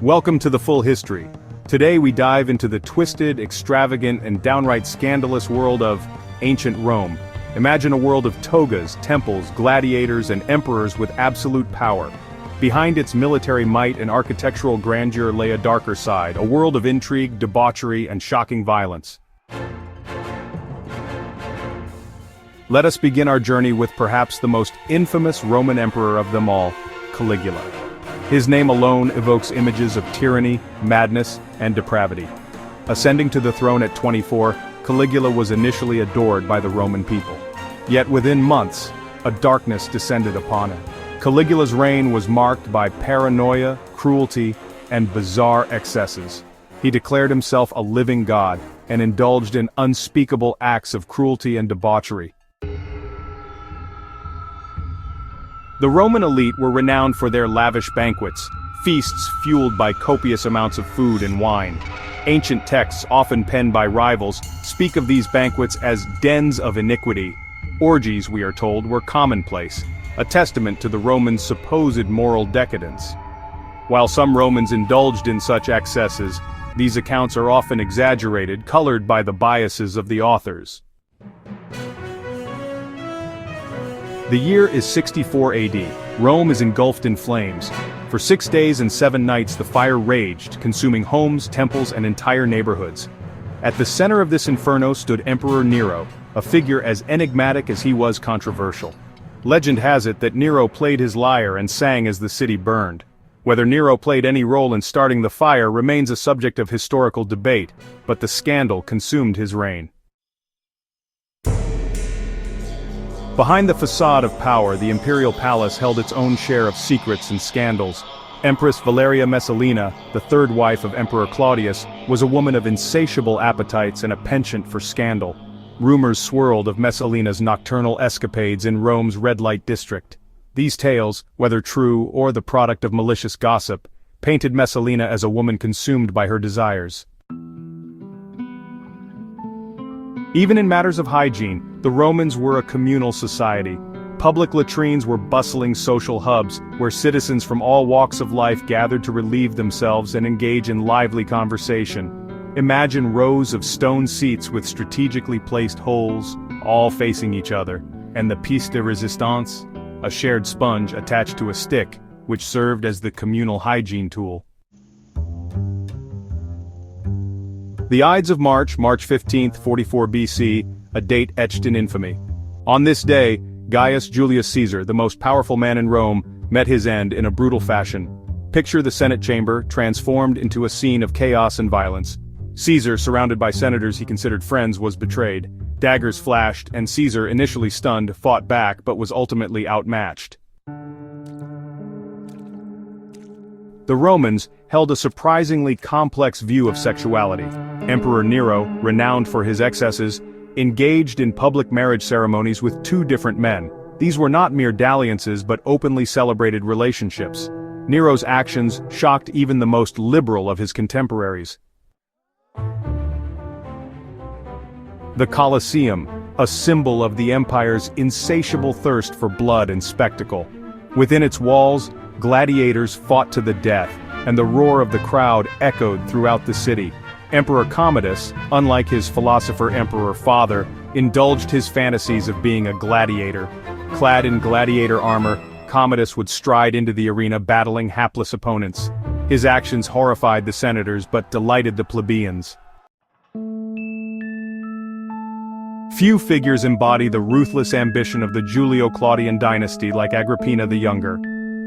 Welcome to the full history. Today we dive into the twisted, extravagant, and downright scandalous world of ancient Rome. Imagine a world of togas, temples, gladiators, and emperors with absolute power. Behind its military might and architectural grandeur lay a darker side, a world of intrigue, debauchery, and shocking violence. Let us begin our journey with perhaps the most infamous Roman emperor of them all, Caligula. His name alone evokes images of tyranny, madness, and depravity. Ascending to the throne at 24, Caligula was initially adored by the Roman people. Yet within months, a darkness descended upon him. Caligula's reign was marked by paranoia, cruelty, and bizarre excesses. He declared himself a living god, and indulged in unspeakable acts of cruelty and debauchery. The Roman elite were renowned for their lavish banquets, feasts fueled by copious amounts of food and wine. Ancient texts, often penned by rivals, speak of these banquets as dens of iniquity. Orgies, we are told, were commonplace, a testament to the Romans' supposed moral decadence. While some Romans indulged in such excesses, these accounts are often exaggerated, colored by the biases of the authors. The year is 64 AD. Rome is engulfed in flames. For 6 days and 7 nights the fire raged, consuming homes, temples, and entire neighborhoods. At the center of this inferno stood Emperor Nero, a figure as enigmatic as he was controversial. Legend has it that Nero played his lyre and sang as the city burned. Whether Nero played any role in starting the fire remains a subject of historical debate, but the scandal consumed his reign. Behind the facade of power, the imperial palace held its own share of secrets and scandals. Empress Valeria Messalina, the third wife of Emperor Claudius, was a woman of insatiable appetites and a penchant for scandal. Rumors swirled of Messalina's nocturnal escapades in Rome's red light district. These tales, whether true or the product of malicious gossip, painted Messalina as a woman consumed by her desires. Even in matters of hygiene, the Romans were a communal society. Public latrines were bustling social hubs, where citizens from all walks of life gathered to relieve themselves and engage in lively conversation. Imagine rows of stone seats with strategically placed holes, all facing each other, and the pièce de résistance, a shared sponge attached to a stick, which served as the communal hygiene tool. The Ides of March, March 15, 44 BC, a date etched in infamy. On this day, Gaius Julius Caesar, the most powerful man in Rome, met his end in a brutal fashion. Picture the Senate chamber, transformed into a scene of chaos and violence. Caesar, surrounded by senators he considered friends, was betrayed. Daggers flashed, and Caesar, initially stunned, fought back but was ultimately outmatched. The Romans held a surprisingly complex view of sexuality. Emperor Nero, renowned for his excesses, engaged in public marriage ceremonies with 2 different men. These were not mere dalliances but openly celebrated relationships. Nero's actions shocked even the most liberal of his contemporaries. The Colosseum, a symbol of the empire's insatiable thirst for blood and spectacle. Within its walls, gladiators fought to the death, and the roar of the crowd echoed throughout the city. Emperor Commodus, unlike his philosopher-emperor father, indulged his fantasies of being a gladiator. Clad in gladiator armor, Commodus would stride into the arena battling hapless opponents. His actions horrified the senators but delighted the plebeians. Few figures embody the ruthless ambition of the Julio-Claudian dynasty like Agrippina the Younger.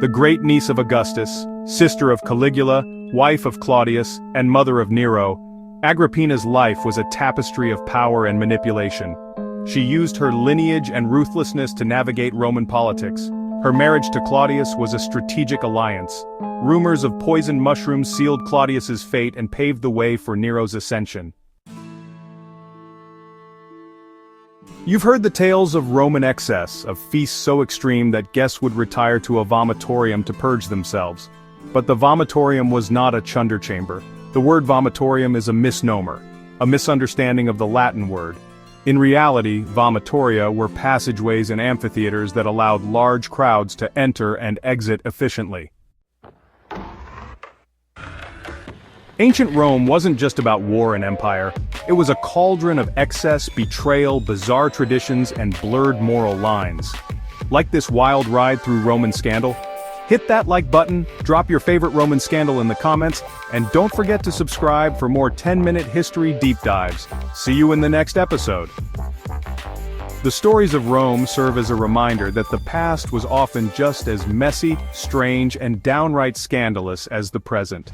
The great niece of Augustus, sister of Caligula, wife of Claudius, and mother of Nero, Agrippina's life was a tapestry of power and manipulation. She used her lineage and ruthlessness to navigate Roman politics. Her marriage to Claudius was a strategic alliance. Rumors of poisoned mushrooms sealed Claudius's fate and paved the way for Nero's ascension. You've heard the tales of Roman excess, of feasts so extreme that guests would retire to a vomitorium to purge themselves. But the vomitorium was not a chunder chamber. The word vomitorium is a misnomer, a misunderstanding of the Latin word. In reality, vomitoria were passageways and amphitheaters that allowed large crowds to enter and exit efficiently. Ancient Rome wasn't just about war and empire, it was a cauldron of excess, betrayal, bizarre traditions, and blurred moral lines. Like this wild ride through Roman scandal? Hit that like button, drop your favorite Roman scandal in the comments, and don't forget to subscribe for more 10-minute history deep dives. See you in the next episode. The stories of Rome serve as a reminder that the past was often just as messy, strange, and downright scandalous as the present.